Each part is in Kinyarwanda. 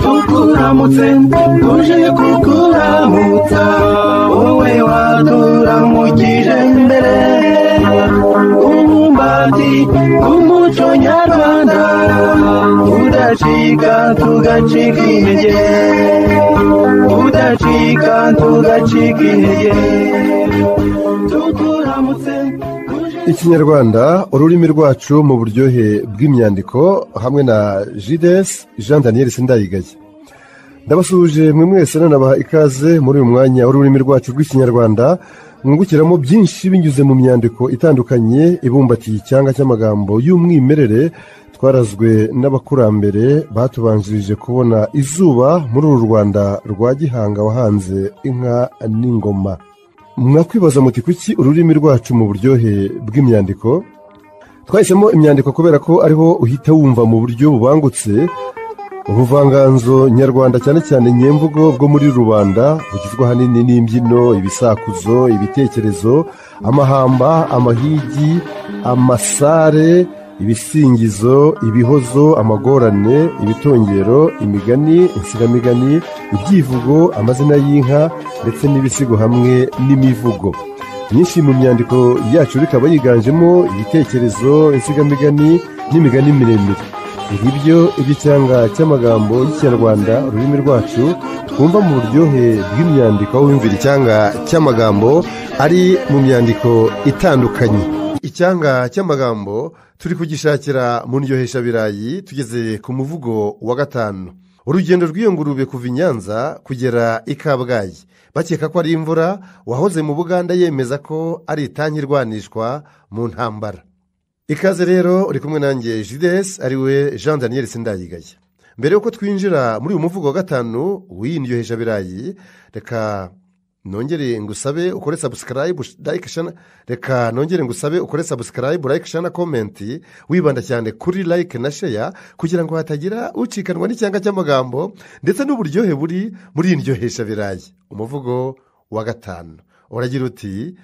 tukuramutse uje kukuramutsa wowe waduramukije mbere umumbati umuco nyarwanda udacika tugacika intege udacika tugacika intege tukuramutse. Ikinyarwanda ururimi rwacu mu buryohe bw'imyandiko hamwe na Jides Jean Daniel Sindayigaye. Ndabasuje mwe mwese nanabaha ikaze muri uyu mwanya w'ururimi rwacu rw'ikinyarwanda mwungukiramo byinshi binyuze mu myandiko itandukanye ibumbatiye icyanga cy'amagambo y'umwimerere twarazwe n'abakurambere batubanjirije kubona izuba muri uru Rwanda rwa Gihanga wahanze inka n'ingoma. Mwakwibaza muti kuki ururimi rwacu mu buryohe bw'imyandiko? Twahisemo imyandiko kubera ko ariho uhita wumva mu buryo bubangutse ubuvanganzo nyarwanda cyane cyane nyemvugo bwo muri rubanda bugizwe ahanini n'imbyino, ibisakuzo, ibitekerezo, amahamba, amahigi, amasare, ibisingizo, ibihozo, amagorane, ibitongero, imigani, insigamigani, ibyivugo, amazina y'inka ndetse n'ibisigo hamwe n'imivugo. Nyinshi mu myandiko yacu bikaba yiganjemo ibitekerezo, insigamigani n'imigani miremire. Ngibyo iby'icyanga cy'amagambo y'ikinyarwanda ururimi rwacu twumva mu buryohe bw'imyandiko aho wumvira icyanga cy'amagambo ari mu myandiko itandukanye. Icyanga cy'amagambo turi kugishakira mu ndyoheshabirayi tugeze ku muvugo wa 5. Urugendo rw'iyo ngurube kuva i Nyanza kugera i Kabgayi bakeka ko ari imvura wahoze mu Buganda yemeza ko ari itanki irwanishwa mu ntambara. Ikaze rero uri kumwe nanjye Jides ariwe Jean Daniel Sindayigaye. Mbere yuko twinjira muri uyu muvugo wa 5 w'iyi ndyoheshabirayi reka nongere ngusabe ukore subscribe like shana like shana comment wibanda cyane kuri like na share kugira ngo hatagira ucikanwa n'icyanga cy'amagambo ndetse n'uburyohe buri muri iyi ndyoheshabirayi. Umuvugo wa 5 uragira uti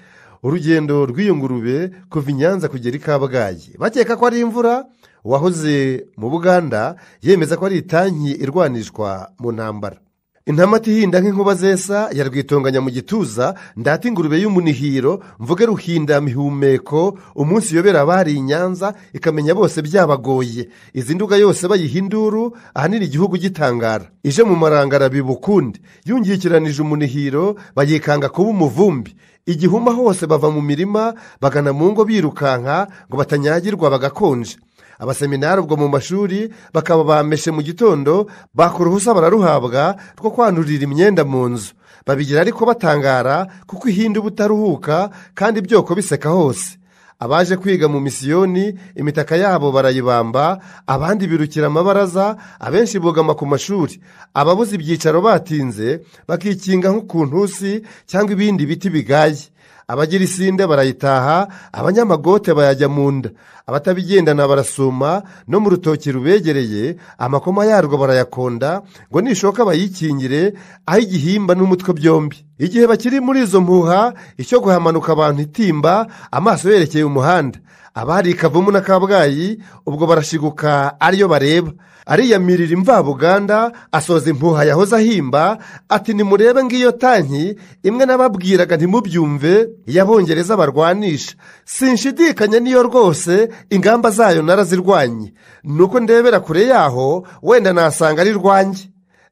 urugendo rw'iyo ngurube kuva i Nyanza kugera i Kabgayi bakeka ko ari imvura wahoze mu Buganda yemeza ko ari itanki irwanishwa mu ntambara. Intamati hinda nk'inkuba zesa yarwitonganya mu gituza ndata ingurube y'umunihiro mvuge ruhinda mihumeko umunsi yobera abari i Nyanza ikamenya bose byabagoye izi nduga yose bayihinduru ahanini igihugu gitangara ije mu marangara bibukundi yungikiranije umunihiro bayikanga kuba umuvumbi igihuma hose bava mu mirima bagana mu ngo birukanka ngo batanyagirwa bagakonje. Abaseminari ubwo mu mashuri bakaba bameshe mu gitondo bakora ubusa bararuhabwa rwo kwanurira imyenda mu nzu babigira ariko batangara kuko ihinda ubutaruhuka kandi byoko biseka hose. Abaje kwiga mu misiyoni imitaka yabo barayibamba abandi birukira amabaraza abenshi bogama ku mashuri ababuze ibyicaro batinze bakikinga nk'ukuntusi cyangwa ibindi biti bigaye. Abagira isinde barayitaha abanyamagote bayajya mu nda abatabigendana barasuma no mu rutoki rubegereye amakoma yarwo barayakonda ngo nishoka bayikingire aho igihimba n'umutwe byombi. Igihe bakiri muri izo mpuha icyo guhamanuka abantu itimba amaso yerekeye umuhanda abari Kavumu na Kabgayi ubwo barashiguka ariyo bareba ariyamirira imvabuganda asoza impuha yahoze ahimba ati nimurebe ngiyo tanki imwe nababwiraga ntimubyumve y'abongereza barwanisha sinshidikanya niyo rwose ingamba zayo narazirwanye nuko ndebera kure yaho wenda nasanga ari rwanjye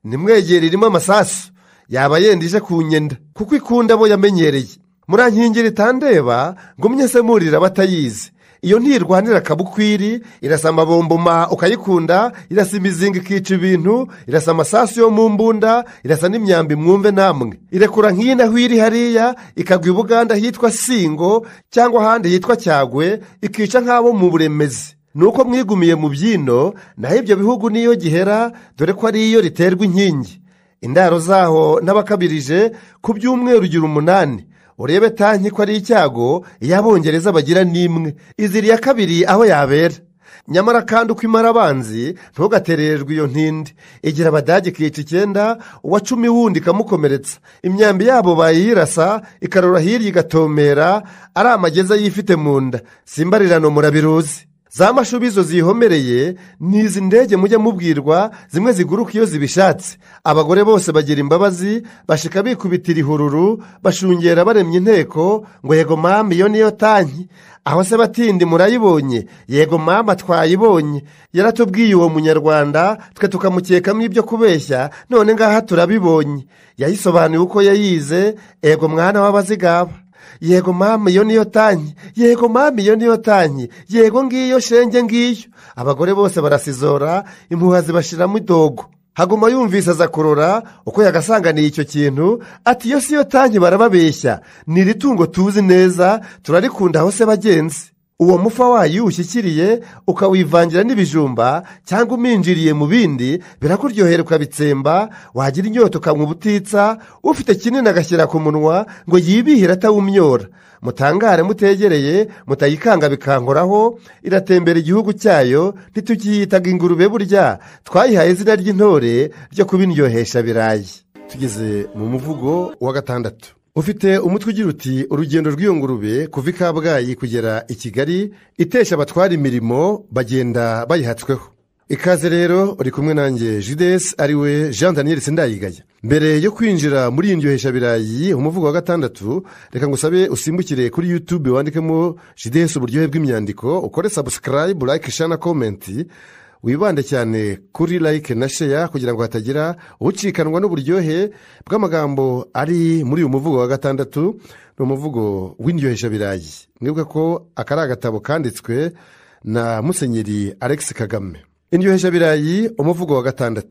nimwegere irimo amasasu yaba yendije kunyenda kuko ikunda abo yamenyereye murankingira itandeba ngo mwese murira batayizi iyo ntirwanira kabukwiri irasa amabomboma ukayikunda irasa imizinga ikica ibintu irasa amasasu yo mu mbunda irasa n'imyambi mwumve namwe irekura nk'inaho iri hariya ikagwa i Buganda hitwa Singo cyangwa ahandi hitwa Cyagwe ikica nk'abo mu Buremezi nuko mwigumiye mu byino naho ibyo bihugu niyo gihera dore ko ari iyo riterwa inkingi indaro zaho n'abakabirije ku byumweru 8 urebe tanki ko ari icyago iy'abongereza bagira n'imwe iziri ya kabiri aho yabera nyamara kandi uko imara abanzi ntugaterererwe iyo ntindi. igira abadage ikica 9, uwa 10 wundi ikamukomeretsa. imyambi yabo bayirasa ikarora hirya igatomera, ari amageza yifite mu nda. simbarirano murabiruzi. za mashubizo zihomereye n'izi ndege mujya mubwirwa, zimwe ziguruka iyo zibishatse. abagore bose bagira imbabazi, bashika bikubitira ihururu, bashungera baremye inteko ngo yego mama iyo niyo tanki. aho se batindi murayibonye? yego mama twayibonye. yaratubwiye uwo munyarwanda, twe tukamukekamo ibyo kubeshya, none ngaha turabibonye. yayisobanuye uko yayize, ego mwana w'abazigaba. yego mama iyo niyo tanki, yego mama iyo niyo tanki, yego ngiyo shenge ngiyo. abagore bose barasizora, impuha zibashiramo idogo. haguma yumvise aza kurora uko yagasanganiye icyo kintu, ati iyo siyo tanki barababeshya, ni iri tungo tuzi neza, turarikunda aho se bagenzi. uwo mufa wayo ushyikiriye ukawivangira n'ibijumba cyangwa uminjiriye mu bindi, birakuryohera ukabitsemba. wagira inyota ukanywa ubutitsa, ufite kinini agashyira ku munwa ngo yibihire atawumyora. mutangare mutegereye, mutayikanga bikankoraho. iratembera igihugu cyayo, ntitukiyitaga ingurube, burya twayihaye izina ry'intore ryo kubindyohesha birayi. tugeze mu muvugo wa 6. ufite umutwe ugira uti urugendo rw'iyo ngurube kuva i Kabgayi kugera i Kigali, itesha abatwara imirimo bagenda bayihatsweho. ikaze rero uri kumwe nanjye Judes, ariwe Jean Daniel Sindayigaya. mbere yo kwinjira muri iyi ndyohesha birayi umuvugo wa 6, reka ngusabe usimbukire kuri YouTube wandikemo Judes uburyohe bw'imyandiko, ukore subscribe, like, share na comment. wibande cyane kuri like na share kugira ngo hatagira ucikanwa n'uburyohe bw'amagambo ari muri uyu muvugo wa 6. ni umuvugo w'indyohesha birayi. mwibuke ko akari agatabo kanditswe na Musenyeri Alex Kagame. indyohesha birayi umuvugo wa 6.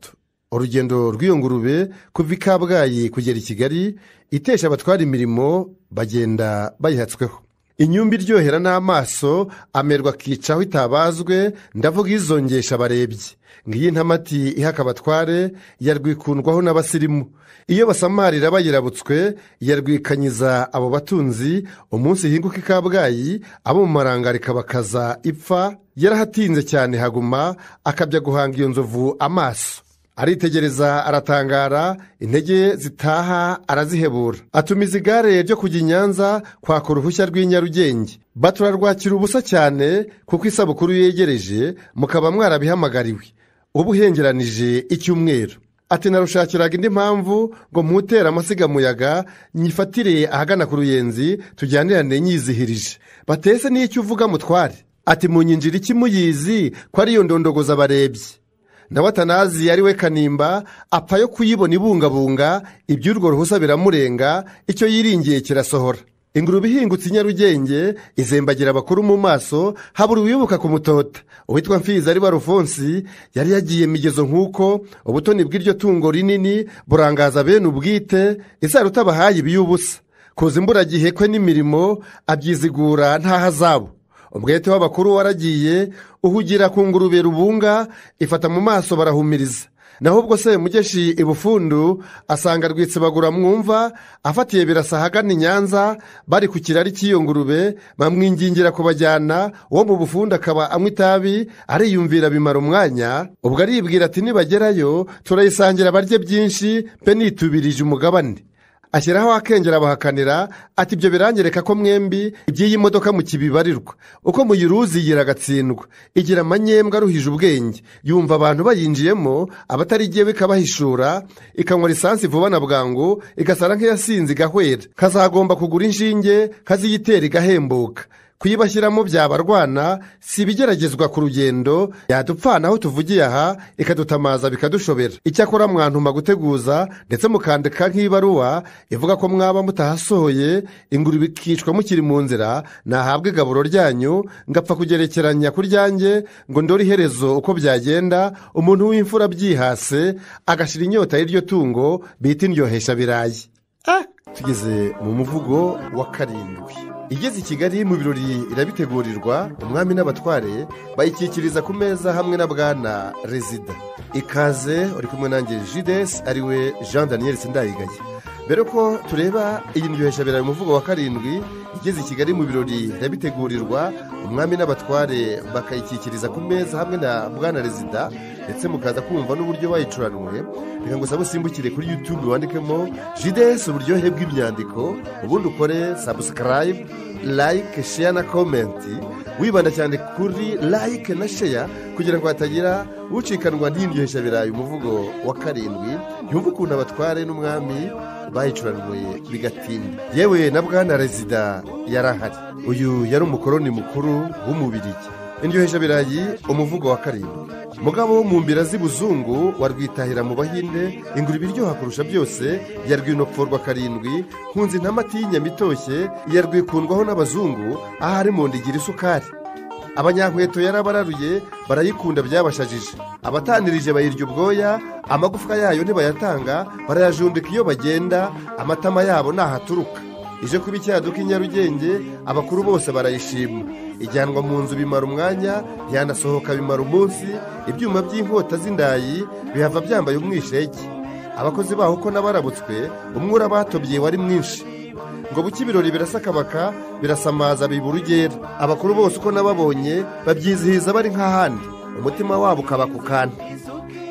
urugendo rw'iyo ngurube kuva i Kabgayi kugera i Kigali, itesha abatwara imirimo bagenda bayihatsweho. inyumba iryohera n'amaso, amerwa akicaho itabazwe, ndavuga izongesha abarebye. ngiyi ntamati ihaka abatware, yarwikundwaho n'abasirimu. iyo basamarira bayirabutswe, yarwikanyiza abo batunzi. umunsi hinguka i Kabgayi, abo mu marangarika bakaza ipfa. yarahatinze cyane haguma, akabya guhanga iyo nzovu amaso. aritegereza aratangara, intege zitaha arazihebura. atumiza igare ryo kujya i Nyanza kwaka uruhushya rw'i Nyarugenge. baturarwakira ubusa cyane kuko isabukuru yegereje, mukaba mwarabihamagariwe. ubu uhengeranije icyumweru. ati narushakiraga indi mpamvu ngo mputere amasigamuyaga, nyifatire ahagana ku Ruyenzi, tujyanirane nyizihirije. batese n'icyo uvuga mutware? ati munyinjira iki muyizi ko ariyo ndondogoza abarebye. nawe Atanazi ari we Kanimba, apfa yo kuyibona ibungabunga, iby'urwo ruhusa biramurenga, icyo yiringiye kirasohora. ingurube ihingutse i Nyarugenge, izembagira abakuru mu maso, habura uwibuka kumutota. uwitwa Mfizi ari Barufonsi yari yagiye migezo nk'uko, ubutoni bw'iryo tungo rinini burangaza bene ubwite, isaruta bahaye ibiy'ubusa. kuza imburagihe kwe n'imirimo abyizigura nta hazabu. umwete w'abakuru waragiye, uhugira ku ngurube rubunga, ifata mu maso barahumiriza. naho ubwo se mugeshi ibufundu asanga rwitsibagura mwumva, afatiye birasa ahagana i Nyanza, bari ku kirari cy'iyo ngurube, bamwingingira kubajyana. uwo mu bufundu akaba anywa itabi, ariyumvira bimara umwanya. ubwo aribwira ati nibagerayo turayisangira barye byinshi, mpe nitubirije umugabane. ashyiraho akengera abahakanira, ati ibyo biranyereka ko mwembi iby'iyi modoka mu kibibarirwa. uko muyiruzi yiragatsindwa, igira amanyembwa aruhije ubwenge. yumva abantu bayinjiyemo, abatarigiye bikabahishura, ikanywa lisansi vuba na bwangu, igasara nk'iyasinze igahwera. kazagomba kugura inshinge, kaziyitera igahembuka. kuyibashyiramo byabarwana, si ibigeragezwa ku rugendo, yadupfana aho tuvugiye aha, ikadutamaza bikadushobera. icyakora mwantuma guteguza, ndetse mukandika nk'ibaruwa ivuga ko mwaba mutahasohoye, ingurube ikicwa mukiri mu nzira, nahabwe igaburo ryanyu, ngapfa kugerekeranya ku ryanjye, ngo ndore iherezo uko byagenda. umuntu w'imfura byihase, agashira inyota y'iryo tungo bita indyohesha birayi. tugeze mu muvugo wa 7. igeze i Kigali mu birori irabitegurirwa, umwami n'abatware bayikikiriza ku meza hamwe na bwana Rezida. ikaze uri kumwe nanjye Judes, ariwe Jean Daniel Sindayigaya. mbere ko tureba iyi ndyoheshabirayi umuvugo wa karindwi igeze i Kigali mu birori irabitegurirwa umwami n'abatware bakayikikiriza ku meza hamwe na bwana rezida ndetse mukaza kumva n'uburyo bayicuranwe. reka ngo usaba usimbukire kuri YouTube wandikemo JDS uburyohe bw'imyandiko, ubundi ukore subscribe, like, share na comment, wibanda cyane kuri like na share kugira ngo hatagira ucikanwa n'indyoheshabirayi umuvugo wa karindwi yumva ukuntu abatware n'umwami bayicuranwe bigatinda. yewe na bwana rezida yarahari. uyu yari umukoroni mukuru w'umubirigi. indyoheshabirayi umuvugo wa karindwi. mugabo wo mu mbira z'ibuzungu warwitahira mu bahinde, ingurube iryoha kurusha byose yarwinopforwa karindwi, nkunzi ntamati y'inyama itoshye yarwikundwaho n'abazungu, ahari mu nda igira isukari. abanyankweto yarabararuye barayikunda byabashajije, abatanirije bayirya ubwoya, amagufwa yayo ntibayatanga barayajundika iyo bagenda, amatama yabo ntahaturuka. ije kuba icyaduka i Nyarugenge abakuru bose barayishima. ijyanwa mu nzu bimara umwanya, yanasohoka bimara umunsi, ibyuma by'inkota z'indayi bihava byambaye umwisheke. abakozi baho ko n'abarabutswe umwura batobye wari mwinshi, ngo buke ibirori birasakabaka birasamaza biba urugera. abakuru bose uko nababonye babyizihiza bari nk'ahandi, umutima wabo ukaba ku kantu.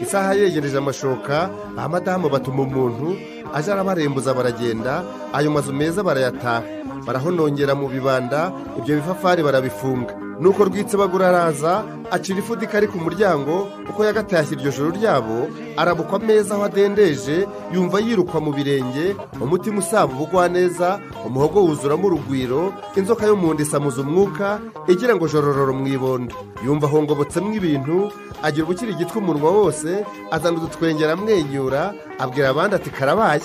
isaha yegereje amashoka abadamu batuma umuntu aje arabarembuza baragenda, ayo mazu meza barayataha, barahonongera mu bibanda, ibyo bifafari barabifunga. nuko rwitsibagura araza acira ifudika ari ku muryango, uko yagatashye iryo joro ryabo arabukwa ameza aho adendeje, yumva yirukwa mu birenge, umutima usaba ubugwaneza, umuhogo wuzuramo urugwiro, inzoka yo mu nda isamuza umwuka igira ngo jorororo mu ibondo. yumva ahongobotsemo ibintu, agira ubukira igitwa umunwa wose, azana udutwengera amwenyura, abwira abandi ati karabaye.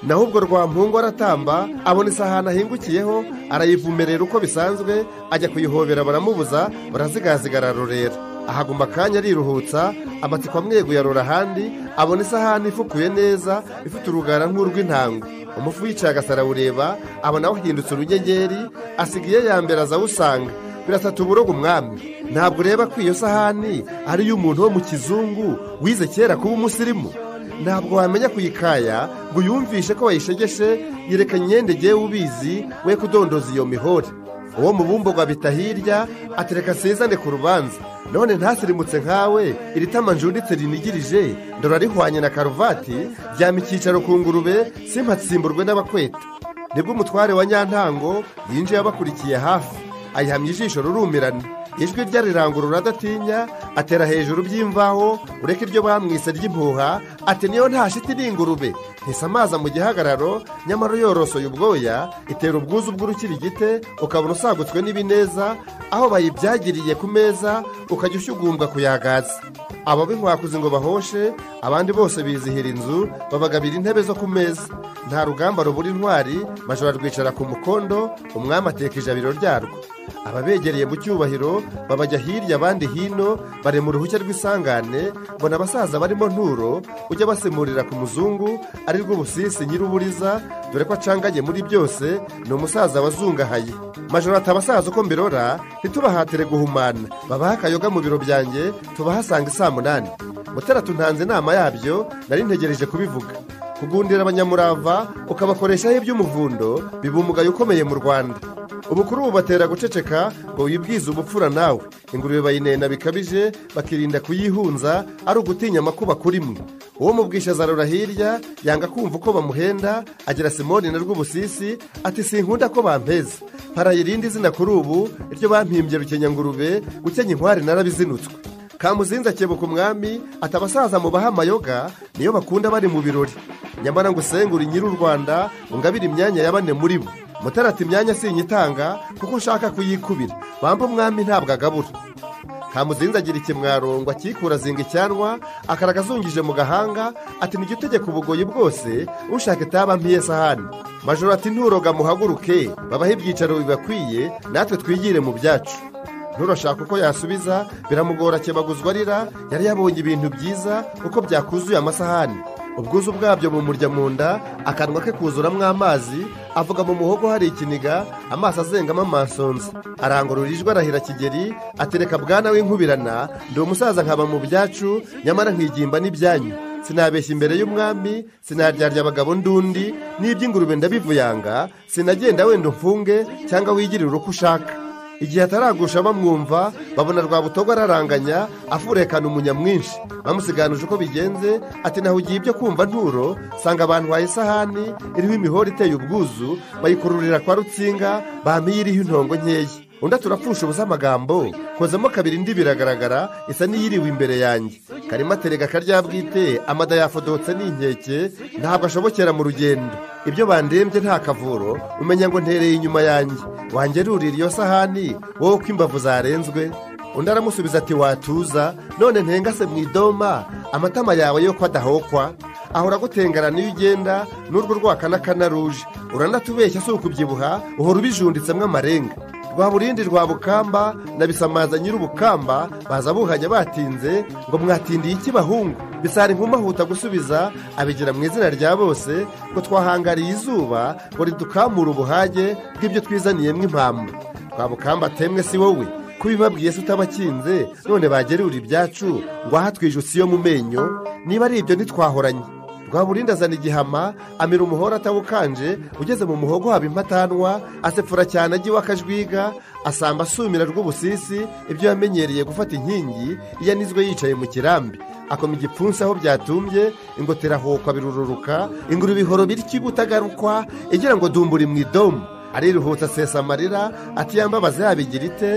naho ubwo rwampungu aratamba, abona isahani ahingukiyeho arayivumerera uko bisanzwe, ajya kuyihobera baramubuza, barazigazigara arorera. ahaguma akanya ariruhutsa, amatsiko amweguye arora ahandi, abona isahani ifukuye neza ifite urugara nk'urw'intango. umufu yicaye agasara awureba, abona wahindutse urunyengeri, asigaye ya mbere azawusanga. birasata uburogo umwami, ntabwo ureba ko iyo sahani ari iy'umuntu wo mu kizungu wize kera kuba umusirimu. ntabwo wamenya kuyikaya ngo uyumvishe ko wayishegeshe, yereka nyendegeye ubizi we kudondoza iyo mihore. uwo mu bumbogo abita hirya atereka asezane ku rubanza, none ntasirimutse nkawe iri tama njunditse rinigirije, ndora rihwanye na karuvati, ryama icyicaro ku ngurube simpatsimburwe n'abakweta. nibwo umutware wa Nyantango yinjiye abakurikiye hafi, ayihamya ijisho rurumirana, ijwi rye rirangurura adatinya, atera hejuru by'imvaho, ureka iryo bamwise ry'impuha, ati niyo nta shiti n'ingurube ntisamaza mu gihagararo, nyamara yorosoye ubwoya itera ubwuzu bw'urukirigite, ukabona usagutswe n'ibineza, aho bayibyagiriye ku meza ukajya ushyugumbwa kuyagaza. abo b'inkwakuzi ngo bahoshe, abandi bose bizihira inzu, babagabira intebe zo ku meza. nta rugamba rubura intwari, majora rwicara ku mukondo, umwami ateka ijabiro ryarwo. ababegereye mu cyubahiro babajya hirya abandi hino, barema uruhushya rw'isangane, mbona abasaza barimo Nturo ujya basemurira ku muzungu ari rwo Busisi nyir'uburiza, dore ko acanganye muri byose, ni umusaza wazungahaye. majoro ati abasaza uko mbirora ntitubahatire guhumana, babaha akayoga mu biro byanjye tubahasanga isaa 8. mutera tuntanze inama yabyo, nari ntegereje kubivuga. kugundira abanyamurava ukabakoreshaho iby'umuvundo biba umugayo ukomeye mu Rwanda. ubukuru bubatera guceceka ngo wibwize ubupfura nawe. ingurube bayinena bikabije, bakirinda kuyihunza, ari ugutinya amakuba kuri mwe. uwo mu bwishaza arora hirya, yanga kumva uko bamuhenda, agira Simoni na Rwubusisi ati sinkunda ko bampeza, parayirindi izina kuri ubu iryo bampimbye Rukenyangurube, gukenya inkware narabizinutswe. Kamuzinza akebuka umwami ati abasaza mubaha amayoga niyo bakunda bari mu birori, nyamara ngo usengure nyir'u Rwanda ungabire imyanya ya 4 muri bo. Mutara ati imyanya sinyitanga kuko nshaka kuyikubira, bamba umwami ntabwo agabura. Kamuzinza agira ikimwaro ngo akikura zinga icyanwa, akaragazungije mu gahanga ati nijye utegeka ubugoyi bwose, ushaka itaba mpiye sahani. majoro ati nturoga muhaguruke, babahe ibyicaro bibakwiye, natwe twigire mu byacu. nturashaka uko yasubiza, biramugora akebaguzwa arira, yari yabonye ibintu byiza uko byakuzuye amasahani. ubwuzu bwabyo bumurya mu nda, akanwa ke kuzuramo amazi, avuga mu muhogo hari ikiniga, amaso azengamo amansonza. arangurura ijwi arahira Kigeri, atereka bwana w'inkubirana, ndi umusaza nkaba mu byacu, nyamara nkigimba n'ibyanyu. sinabeshya imbere y'umwami, sinaryarya abagabo ndundi, n'iby'ingurube ndabivuyanga, sinagenda wenda umfunge cyangwa wigirire uko ushaka. Igihe ataragusha bamwumva, babona Rwabutogo araranganya afurekana umunya mwinshi. Bamusiganuje uko bigenze, ati nahugiye ibyo kumva nturo, sanga abantu waye isahani iriho imihoro iteye ubwuzu, bayikururira kwa Rutsinga, bamiye iriho intongo nkeya. Undi turapfusha ubusa amagambo, kozemo kabiri indi biragaragara, isa n'iyiriwe imbere yanjye. Karimo aterega karya bwite, amada yafodotse n'inkeke, ntabwo ashobokera mu rugendo. Ibyo bandembye nta kavuro, umenya ngo ntereye inyuma yanjye. Wangerurira iyo sahani, wowe uko imbavu zarenzwe. Undi aramusubiza ati watuza, none ntengase mu idoma, amatama yawe yo kwadahokwa. Ahora gutengarana iyo ugenda, n'urwo rwakanakana ruje. Uranatubeshya si ukubyibuha, uhora ubijunditsemo amarenga. Rwaburindi rwa Bukamba na Bisamaza nyir'ubukamba baza buhanya batinze ngo mwatindiye iki bahungu. Bisari nkumahuta gusubiza abigira mu izina rya bose ngo twahangariye izuba ngo ridukamura ubuhage bw'ibyo twizaniyemo impamvu. Rwa Bukamba temwe si wowe kubibabwiye se utabakinze, none bagerura ibyacu ngo aha twijutse iyo mu menyo, niba ari ibyo ntitwahoranye. Rwaburindi azana igihama, amira umuhoro atawukanje, ugeze mu muhogo haba impatanwa, asepfura cyane agiwe akajwiga, asamba asumira rw'ubusisi ibyo yamenyereye gufata inkingi iyo anizwe yicaye mu kirambi. Akoma igipfunsi aho byatumbye, ingotera hokwa birururuka, ingurube ihoro bityo ibutagarukwa, igira ngo dumburi mu idomo. Ariruhutsa asesa amarira, ati yambabaze yabigira ite,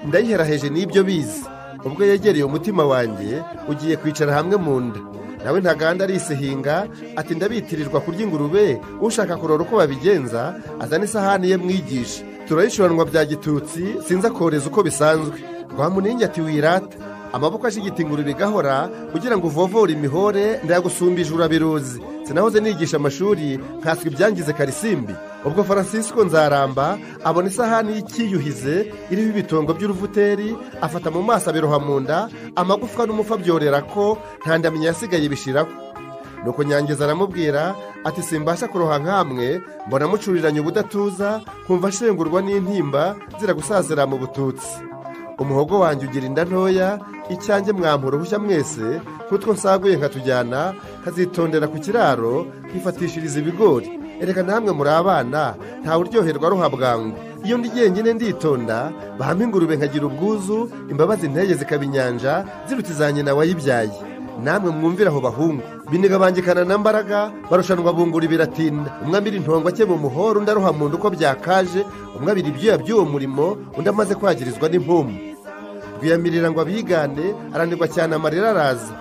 ndayiheraheje n'ibyo bizi. Ubwo yegereye umutima wanjye, ugiye kwicara hamwe mu nda. Nawe ntaganda arisehinga, ati ndabitirirwa kurya ingurube, ushaka kurora uko babigenza azana isahani ye mwigisha. Turayishuranwa bya gitutsi, sinza koreza uko bisanzwe. Rwamuningi ati wirata, amaboko ashigita ingurube igahora, kugira ngo uvovore imihore ndayagusumbije urabiruzi. Sinahoze nigisha amashuri nkaswe ibyangize Karisimbi. Ubwo Francisco Nzaramba abona isahani y'ikiyuhize iriho ibitongo by'uruvuteri, afata mu maso abiroha mu nda, amagufwa n'umufa byorera ko nta ndamenya yasigaye bishiraho. Nuko Nyangeza aramubwira ati simbasha kuroha nkamwe, mbona mucuriranye ubudatuza, kumva ashengurwa n'intimba zira gusazira mu bututsi. Umuhogo wanjye ugira inda ntoya, icyanjye mwampura ubushya mwese, kutwo nsaguye nkatujyana, kazitondera ku kiraro, kifatishiriza ibigori. Ereka namwe muri abana, ntawe uryoherwa ruha bwangu. Iyo ndi jyenyine nditonda, bahama ingurube nkagira ubwuzu, imbabazi ntege zikaba inyanja, ziruta za nyina wayibyaye. Namwe mwumvira aho bahungu, biniga bangikana na mbaraga, barushanwa bungura biratinda. Umwe abira intongwa cye mu muhoro, undi aruha mu nda uko byakaje, umwe abira ibyuya by'uwo murimo, undi amaze kwagirizwa n'impumu. Rwiyamirira ngo abigane, aranirwa cyane amarira araza.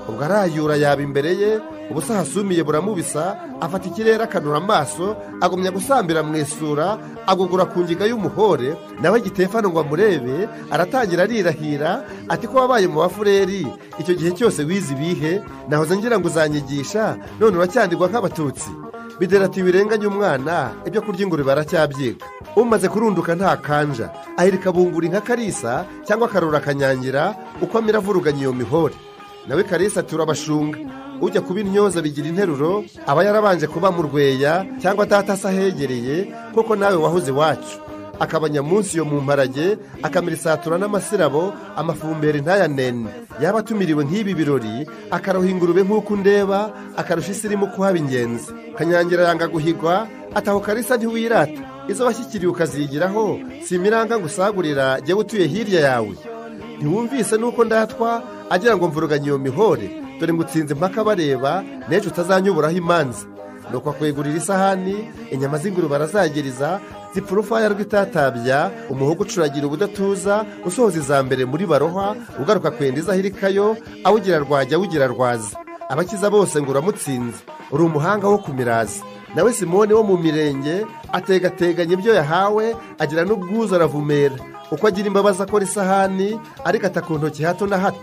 Ubwo arayura yaba imbere ye, ubusa hasumiye buramubisa, afata ikirere akanura amaso, agumya gusambira mu isura, agugura ku ngiga y'umuhore. Nawe Gitefano ngo amurebe, aratangira arirahira, ati ko wabaye mu bafureri icyo gihe cyose wize ibihe, nahoze ngira ngo uzanyigisha, none uracyandirwa nk'abatutsi. Bidera ati birenganye umwana, ibyo kurya ingurube aracyabyiga. Umaze kurunduka nta kanja, ahirika bungura inka Karisa cyangwa akarura akanyangira, uko amira avuruganya iyo mihore. Nawe Karisa turabashunga, ujya kuba intyoza bigira interuro, aba yarabanje kuba mu Rweya cyangwa atatasa hegereye, koko nawe wahoze iwacu. Akabanya munsi yo mu mparage, akamira isatura n'amasirabo, amafumberi ntayanene. Yaba atumiriwe nk'ibi birori, akaroha ingurube nk'uko ndeba, akarusha isirimu kuhaba ingenzi. Kanyangira yanga guhigwa, ataho Karisa ntiwirata, izo washyikiriye ukazigiraho, si imiranga ngo usagurira jyewe utuye hirya yawe. Ntiwumvise nuko ndatwa, agira ngo mvuruganye iyo mihore, dore ngutsinze mpaka bareba, n'ejo utazanyuburaho imanza. Nuko akwegurira isahani, inyama z'ingurube arazagiriza, zipfa urufaya rw'itatabya, umuhogo ucuragira ubudatuza, usohoza iza mbere muri baroha, ugaruka kwenda izahirikayo, awugira rwajya awugira rwaza. Abakiza bose ngo uramutsinze, uri umuhanga wo kumiraza. Nawe Simoni wo mu mirenge, ategateganya ibyo yahawe, agira n'ubwuzu aravumera. Uko agira imbabazi akora isahani, ariko ata ku ntoki hato na hato.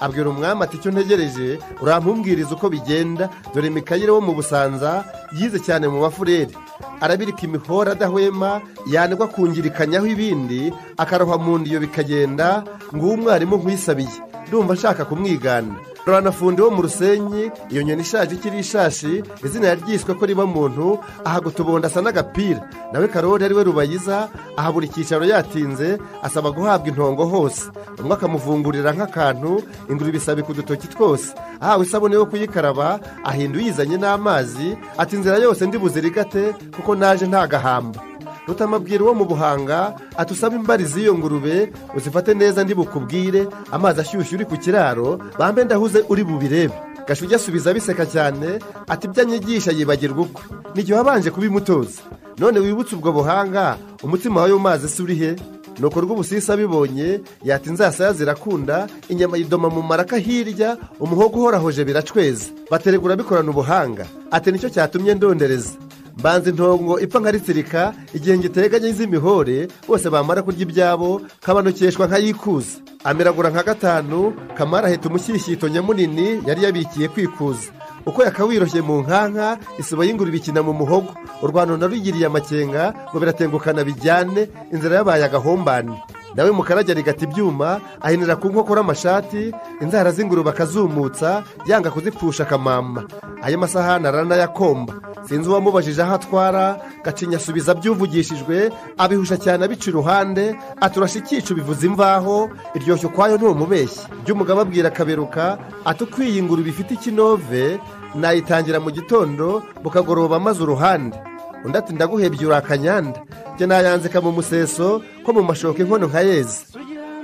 Abwira umwami ati icyo ntegereje, urampubwiriza uko bigenda, dore Mikayire wo mu Busanza yize cyane mu bafureri. Arabirika imihora adahwema, yanigwa kungirikanyaho ibindi, akaroha mu ndiyo bikagenda, ngo umwarimu nkwisabiye. ndumva nshaka kumwigana. Rwanafundi wo mu Rusenyi, iyo nyoni ishaje ikiri ishashi, izina yaryiswe ko riba muntu, aha gutubonda asa n'agapira. Nawe Karori ari we Rubayiza, aha buri cyicaro yatinze, asaba guhabwa intongo hose. Umwe akamuvungurira nk'akantu, ingurube isabika udutoki twose. Ahawe isabune yo kuyikaraba, ahinda uyizanye n'amazi, ati inzira yose ndi buzirigate kuko naje nta gahamba. Rutamabwira uwo mu Buhanga, atusaba imbari z'iyo ngurube, uzifate neza ndi bukubwire, amazi ashyushye uri ku kiraro, bambe ndahuze uri bubirebe. Gashugi asubiza biseka cyane, ati ibyo anyigisha yibagirwa ukwe. N'igihe wabanje kubimutoza. None wibutse ubwo buhanga, umutima w'ayo mazi si uri he? Nuko rw'ubusisi abibonye, yati inzasaya zirakunda, inyama yidoma mu maraka hirya, umuhogo uhorahoje biracweza. Bateregura bikorana ubuhanga, ati nicyo cyatumye ndondereza. Mbanza intongo ipfa nkaritsirika, igihe ngiteganye iz'imihore, bose bamara kurya ibyabo, kabanukeshwa nkayikuza. Amiragura nka gatanu, Kamara aheta umushyishyito nyamunini yari yabikiye kwikuza. Uko yakawiroshye mu nkanka, isibo y'ingurube ikina mu muhogo. Urwano narugiriye amakenga, ngo biratengukana bijyane, inzira yabaye agahombane. Nawe Mukarage arigata ibyuma, ahinira ku nkokora amashati, inzara z'ingurube akazumutsa, yanga kuzipfusha akamama. Ayo masahani aranayakomba. Sinzi uwamubajije aho atwara, Gacinya asubiza byuvugishijwe, abihusha cyane abica iruhande, aturasha ikicu bivuza imvaho, iryoshyo kwayo ntumubeshye. By'umugabo abwira Kaberuka, ati ukwiye ingurube ifite ikinove, nayitangira mu gitondo, bukagoroba maze uruhande. Undi ati ndaguhebye urakanyanda, jye nayanzika mu museso, ko mu mashoka inkono nka yeze.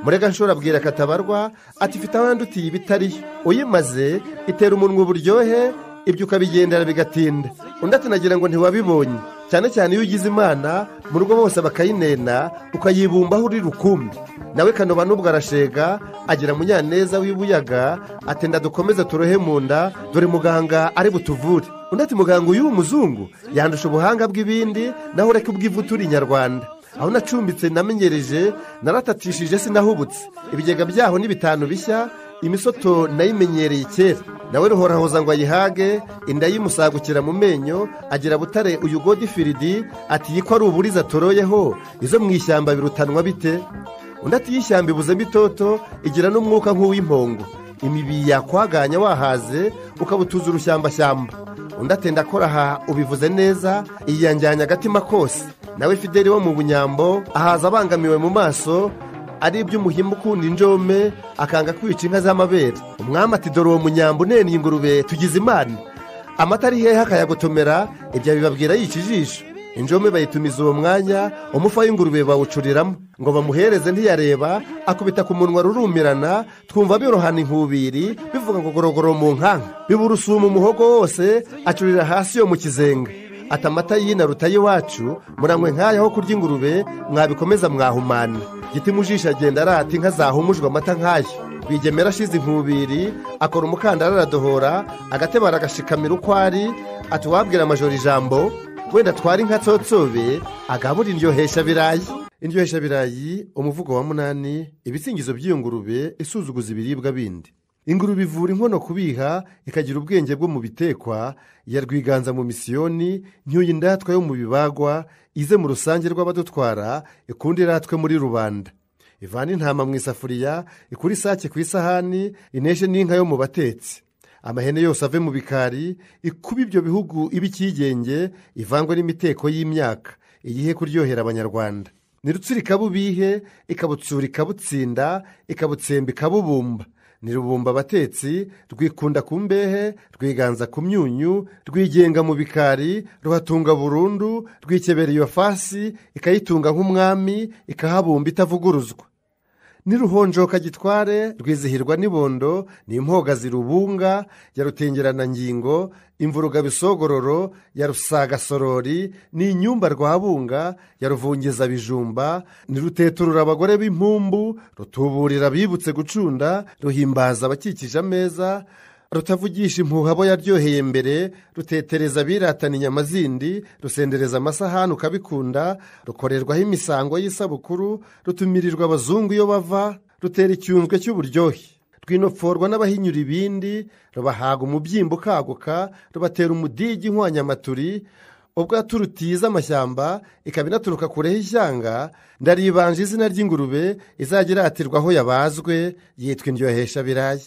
Murega nshora abwira Katabarwa, ati ifite aho yandutiye ibitariyo, uyimaze itera umunwa uburyohe, ibyo ukabigendera bigatinda. Undi ati nagira ngo ntiwabibonye, cyane cyane iyo ugize Imana, mu rugo bose bakayinena, ukayibumbaho uri rukumbi. Nawe Kanoba n'ubwo arashega, agira Munyaneza w'ibuyaga, ati ndadukomeze turohe mu nda, dore muganga ari butuvure. Undi ati muganga uyu w'umuzungu yandusha ubuhanga bw'ibindi, naho ureke ubw'ivu turi Nyarwanda. Aho nacumbitse namenyereje, naratatishije sinahubutse. Ibigega byaho ni 5 bishya, imisoto nayimenyereye kera. Nawe Ruhorahoza ngo ayihage, inda yimusagukira mu menyo, agira Butare uyu Godifiridi, ati yiko ari uburiza toroyeho, izo mu ishyamba birutanwa bite? Undi ati y'ishyamba ibuze bitoto, igira n'umwuka nk'uw'impongo. Imibi yakwaganya wahaze, ukabutuza urushyamba. Undi atenda akora aha ubivuze neza, iyanjyanya agatima kose. Nawe Fideli wo mu Bunyambo, ahaza abangamiwe mu maso, ari iby'umuhimba ukunda injome, akanga kwica inka z'amabere. Umwami ati dore uwo Munyambo uneniye ingurube tugize Imana. Amata ari hehe akayagotomera, ibyo bibabwira yica ijisho. Injome bayitumiza uwo mwanya, umufa w'ingurube bawucuriramo, ngo bamuhereze ntiyareba, akubita ku munwa rurumirana, twumva birohana inkubiri, bivuga ngo gorogoro mu nkanka. Biburusuma umuhogo wose, acurira hasi yo mu kizenga. Ati amata y'ina rutaye iwacu, muranywe nk'aya ho kurya ingurube, mwabikomeza mwahumana. Giti mu jisho agenda arata inka zahumujwe amata nk'ayo. Rwigemera ashize inkubiri, akora umukandara aradohora, agateba aragashikamira uko ari, ati wabwira amajoro ijambo, wenda twari inka tsotsobe, agabura indyohesha birayi. Indyohesha birayi, umuvugo wa 8, ibisingizo by'iyo ngurube isuzuguza ibiribwa bindi. Ingurube ivura inkono kubiha, ikagira ubwenge bwo mu bitekwa, ya Rwiganza mu misiyoni, ncyuye indatwa yo mu bibagwa, ize mu rusange rw'abadutwara, ikundi iratwe muri rubanda. Ivana intama mu isafuriya, ikuri isake ku isahani, ineshe n'inka yo mu batetsi. Amahene yose ave mu bikari, ikuba ibyo bihugu ibikigenge, ivangwe n'imiteko y'imyaka, iyihe kuryohera Abanyarwanda. Nirutsira ikabubihe, ikabutsura ikabutsinda, ikabutsemba ikabubumba. Nirubumba abatetsi, rwikunda ku mbehe, rwiganza ku myunyu, rwigenga mu bikari, ruhatunga burundu, rwikebera iyo fasi, ikayitunga nk'umwami, ikahabumba itavuguruzwa. Niruhonjoka gitware, rwizihirwa n'ibondo, n'impoga zirubunga, ya rutengerana ngingo, imvuruga bisogororo, ya rusaga sorori, n'inyumba rwabunga, ya ruvungiza bijumba, niruteturura abagore b'impumbu, rutuburira bibutse gucunda, ruhimbaza abakikije ameza, rutavugisha impuha abo yaryoheye mbere, rutetereza biratana inyama zindi, rusendereza amasahani ukabikunda, rukorerwaho imisango y'isabukuru, rutumirirwa abazungu iyo bava, rutera icyunzwe cy'uburyohe. Rwinopforwa n'abahinyura ibindi, rubahaga umubyimba ukaguka, rubatera umudigi nk'uwanyamaturi, ubwo turutiza amashyamba ikaba inaturuka kureho ishyanga ndaribanje izina ry'ingurube izajya iratirwa aho yabazwe yitwa indyohesha birayi.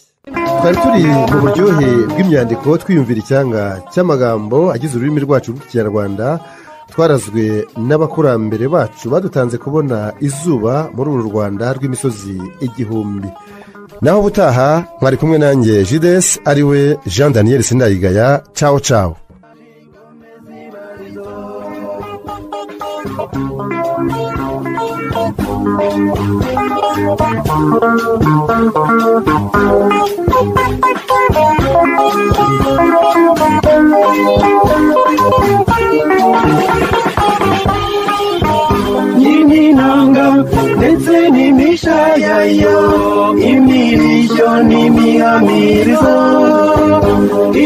Twari turi mu buryohe bw'imyandiko twiyumvira icyanga cy'amagambo agize ururimi rwacu rw'ikinyarwanda twarazwe n'abakurambere bacu badutanze kubona izuba muri uru Rwanda rw'imisozi igihumbi. Naho ubutaha mwari kumwe nanjye Jides ariwe Jean Daniel Sindayigaya. Ciao ciao. N'inanga ndetse n'imishayayo, imirishyo n'imihamirizo,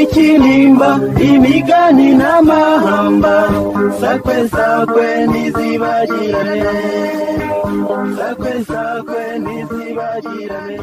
ikinimba, imigani n'amahamba, sakwe sakwe ntizibagirane, sakwe sakwe ntizibagirane.